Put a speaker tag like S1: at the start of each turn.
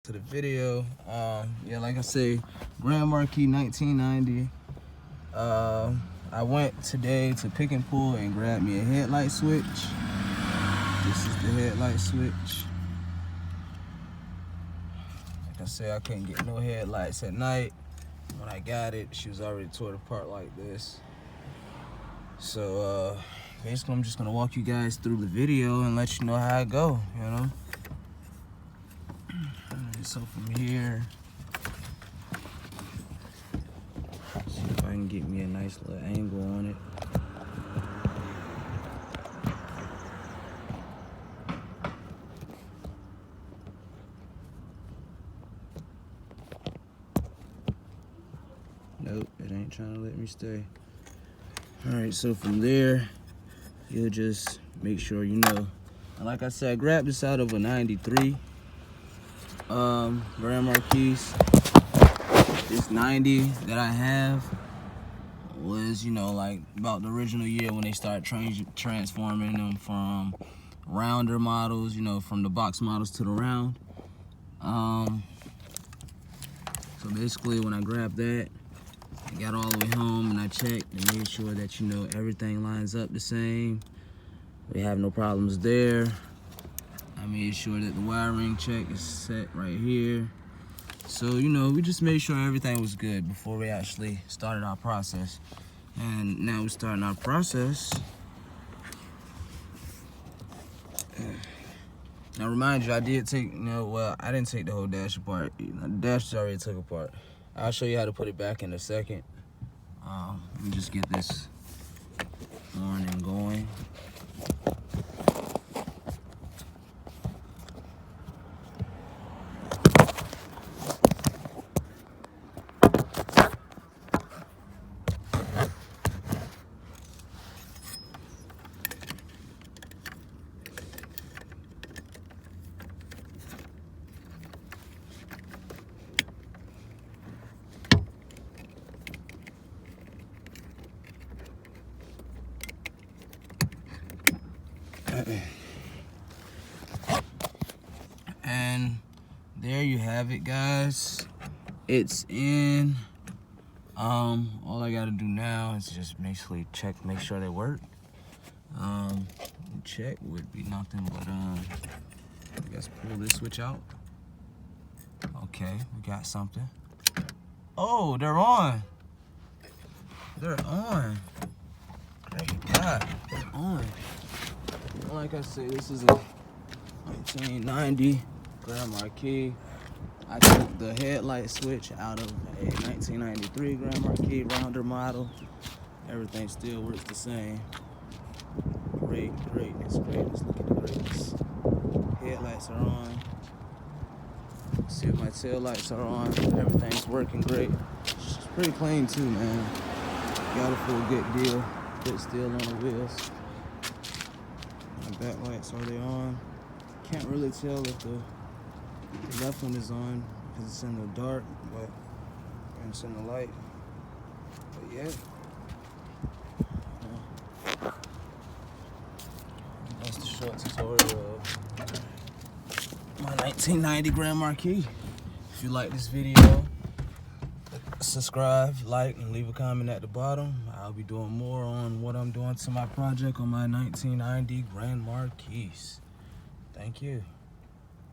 S1: To the video. Yeah, like I say, Grand Marquis 1990. I went today to Pick and Pull and grab me a headlight switch. This is the headlight switch. Like I said, I couldn't get no headlights at night. When I got it, she was already torn apart like this. So basically I'm just gonna walk you guys through the video and let you know how it go, you know. So from here, see if I can get me a nice little angle on it. Nope, it ain't trying to let me stay. All right, so from there, you'll just make sure you know. And like I said, I grabbed this out of a 93. Grand Marquis. This 90 that I have was, you know, like about the original year when they started transforming them from rounder models, you know, from the box models to the round. So basically when I grabbed that, I got all the way home and I checked and made sure that, you know, everything lines up the same. We have no problems there. I made sure that the wiring check is set right here. So, you know, we just made sure everything was good before we actually started our process. And now we're starting our process. Now, remind you, I did take, well, I didn't take the whole dash apart. The dash is already took apart. I'll show you how to put it back in a second. Let me just get this on and going. And there you have it, guys. It's in. All I gotta do now is just basically check, make sure they work. Check would be nothing but I guess pull this switch out. Okay, we got something. Oh, they're on. They're on. Great God, they're on. Like I said, this is a 1990 Grand Marquis. I took the headlight switch out of a 1993 Grand Marquis rounder model. Everything still works the same. Greatness. Look at the greatness. Headlights are on. See if my tail lights are on. Everything's working great. It's pretty clean too, man. Got it for a good deal. Good steel on the wheels. My back lights, are they on? Can't really tell if the left one is on because it's in the dark, but it's in the light. But yeah. That's the short tutorial of my 1990 Grand Marquis. If you like this video, subscribe, like, and leave a comment at the bottom. I'll be doing more on what I'm doing to my project on my 1990 Grand Marquis. Thank you.